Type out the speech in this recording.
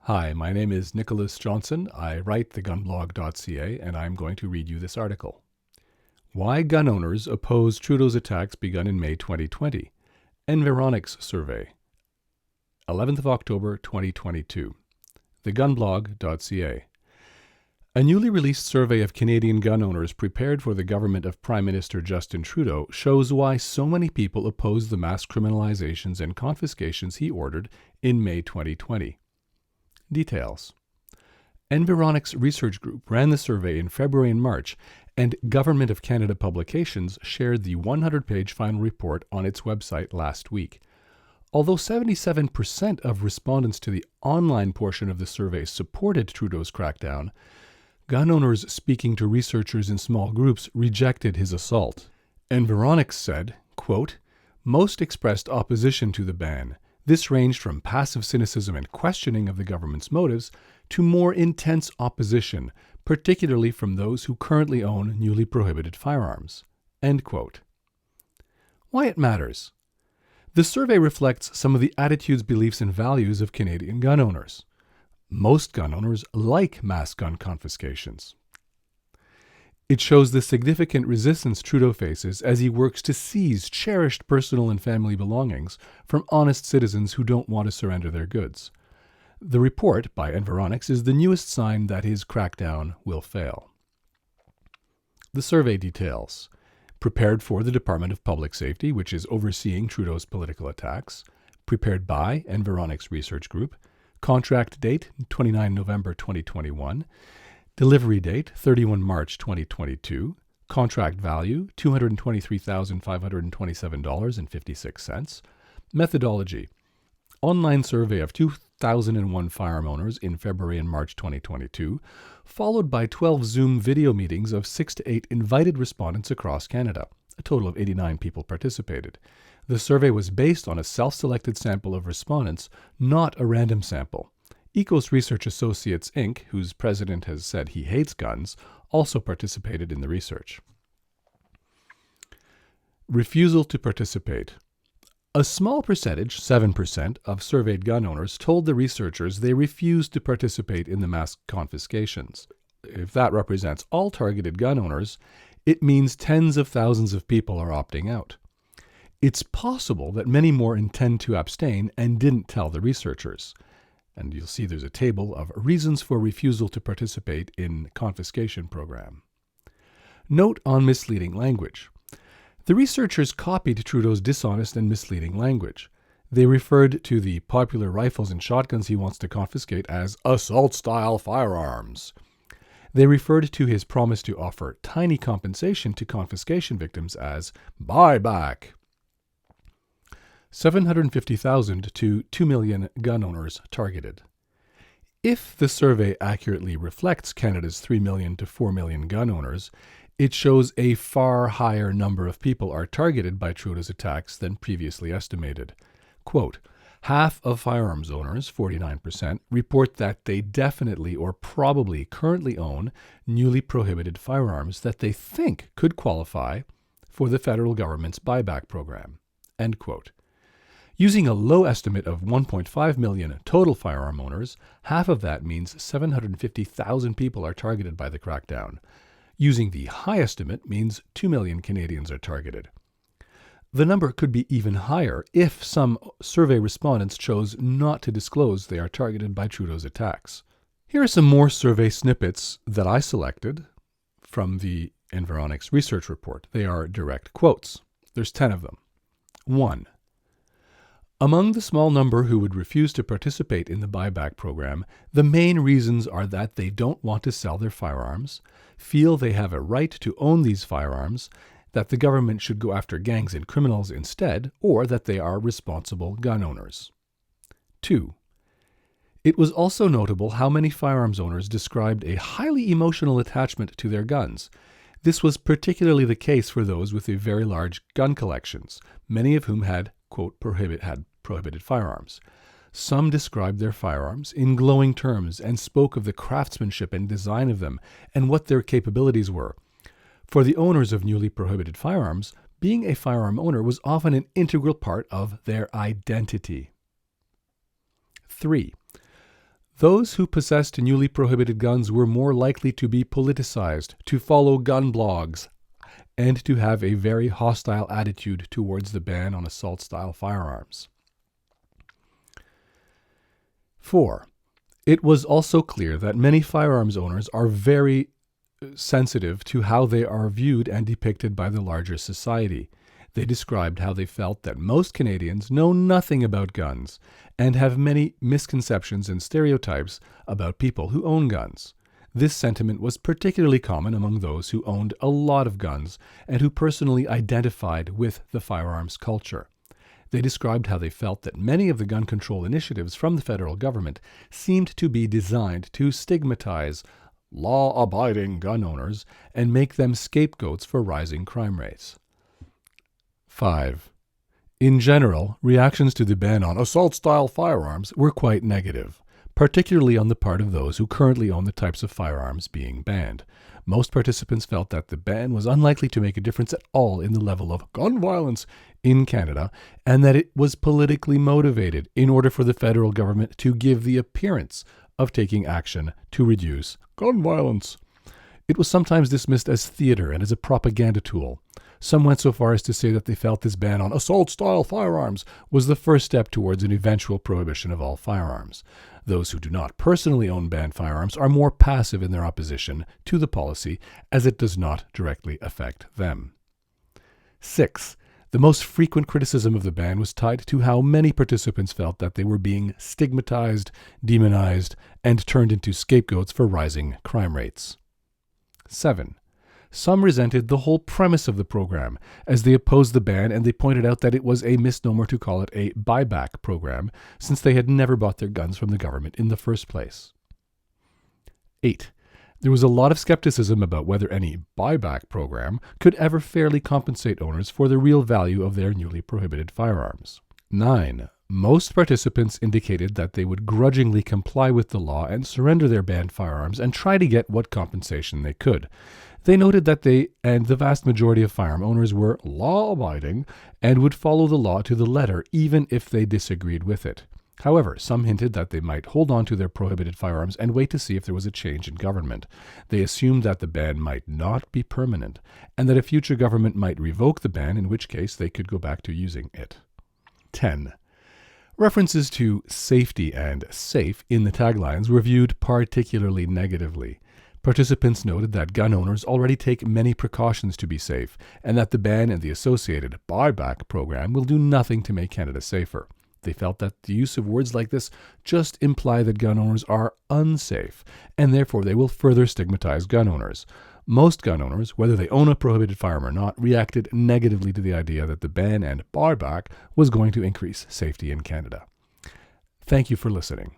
Hi, my name is Nicholas Johnson. I write TheGunBlog.ca, and I'm going to read you this article. Why gun owners oppose Trudeau's attacks begun in May 2020. Environics survey. 11th of October 2022. TheGunBlog.ca. A newly released survey of Canadian gun owners prepared for the government of Prime Minister Justin Trudeau shows why so many people oppose the mass criminalizations and confiscations he ordered in May 2020. Details. Environics Research Group ran the survey in February and March, and Government of Canada Publications shared the 100-page final report on its website last week. Although 77% of respondents to the online portion of the survey supported Trudeau's crackdown, gun owners speaking to researchers in small groups rejected his assault. Environics said, quote, "Most expressed opposition to the ban. This ranged from passive cynicism and questioning of the government's motives to more intense opposition, particularly from those who currently own newly prohibited firearms." End quote. Why it matters. The survey reflects some of the attitudes, beliefs, and values of Canadian gun owners. Most gun owners like mass gun confiscations. It shows the significant resistance Trudeau faces as he works to seize cherished personal and family belongings from honest citizens who don't want to surrender their goods. The report by Environics is the newest sign that his crackdown will fail. The survey details. Prepared for the Department of Public Safety, which is overseeing Trudeau's political attacks. Prepared by Environics Research Group. Contract date 29 November 2021. Delivery date 31 March 2022. Contract value $223,527.56. Methodology. Online survey of 2,001 firearm owners in February and March 2022, followed by 12 Zoom video meetings of 6 to 8 invited respondents across Canada. A total of 89 people participated. The survey was based on a self-selected sample of respondents, not a random sample. Ecos Research Associates, Inc., whose president has said he hates guns, also participated in the research. Refusal to participate. A small percentage, 7%, of surveyed gun owners told the researchers they refused to participate in the mass confiscations. If that represents all targeted gun owners, it means tens of thousands of people are opting out. It's possible that many more intend to abstain and didn't tell the researchers. And you'll see there's a table of reasons for refusal to participate in confiscation program. Note on misleading language. The researchers copied Trudeau's dishonest and misleading language. They referred to the popular rifles and shotguns he wants to confiscate as assault-style firearms. They referred to his promise to offer tiny compensation to confiscation victims as buyback. 750,000 to 2 million gun owners targeted. If the survey accurately reflects Canada's 3 million to 4 million gun owners, it shows a far higher number of people are targeted by Trudeau's attacks than previously estimated. Quote, half of firearms owners, 49%, report that they definitely or probably currently own newly prohibited firearms that they think could qualify for the federal government's buyback program. End quote. Using a low estimate of 1.5 million total firearm owners, half of that means 750,000 people are targeted by the crackdown. Using the high estimate means 2 million Canadians are targeted. The number could be even higher if some survey respondents chose not to disclose they are targeted by Trudeau's attacks. Here are some more survey snippets that I selected from the Environics research report. They are direct quotes. There's 10 of them. 1. Among the small number who would refuse to participate in the buyback program, the main reasons are that they don't want to sell their firearms, feel they have a right to own these firearms, that the government should go after gangs and criminals instead, or that they are responsible gun owners. 2. It was also notable how many firearms owners described a highly emotional attachment to their guns. This was particularly the case for those with very large gun collections, many of whom had, quote, prohibited firearms. Some described their firearms in glowing terms and spoke of the craftsmanship and design of them and what their capabilities were. For the owners of newly prohibited firearms, being a firearm owner was often an integral part of their identity. 3. Those who possessed newly prohibited guns were more likely to be politicized, to follow gun blogs, and to have a very hostile attitude towards the ban on assault-style firearms. 4. It was also clear that many firearms owners are very sensitive to how they are viewed and depicted by the larger society. They described how they felt that most Canadians know nothing about guns and have many misconceptions and stereotypes about people who own guns. This sentiment was particularly common among those who owned a lot of guns and who personally identified with the firearms culture. They described how they felt that many of the gun control initiatives from the federal government seemed to be designed to stigmatize law-abiding gun owners and make them scapegoats for rising crime rates. 5. In general, reactions to the ban on assault-style firearms were quite negative, particularly on the part of those who currently own the types of firearms being banned. Most participants felt that the ban was unlikely to make a difference at all in the level of gun violence in Canada, and that it was politically motivated in order for the federal government to give the appearance of taking action to reduce gun violence. It was sometimes dismissed as theater and as a propaganda tool. Some went so far as to say that they felt this ban on assault-style firearms was the first step towards an eventual prohibition of all firearms. Those who do not personally own banned firearms are more passive in their opposition to the policy, as it does not directly affect them. 6. The most frequent criticism of the ban was tied to how many participants felt that they were being stigmatized, demonized, and turned into scapegoats for rising crime rates. 7. Some resented the whole premise of the program, as they opposed the ban, and they pointed out that it was a misnomer to call it a buyback program, since they had never bought their guns from the government in the first place. 8. There was a lot of skepticism about whether any buyback program could ever fairly compensate owners for the real value of their newly prohibited firearms. 9. Most participants indicated that they would grudgingly comply with the law and surrender their banned firearms and try to get what compensation they could. They noted that they and the vast majority of firearm owners were law-abiding and would follow the law to the letter even if they disagreed with it. However, some hinted that they might hold on to their prohibited firearms and wait to see if there was a change in government. They assumed that the ban might not be permanent and that a future government might revoke the ban, in which case they could go back to using it. 10. References to safety and safe in the taglines were viewed particularly negatively. Participants noted that gun owners already take many precautions to be safe, and that the ban and the associated buyback program will do nothing to make Canada safer. They felt that the use of words like this just imply that gun owners are unsafe, and therefore they will further stigmatize gun owners. Most gun owners, whether they own a prohibited firearm or not, reacted negatively to the idea that the ban and buyback was going to increase safety in Canada. Thank you for listening.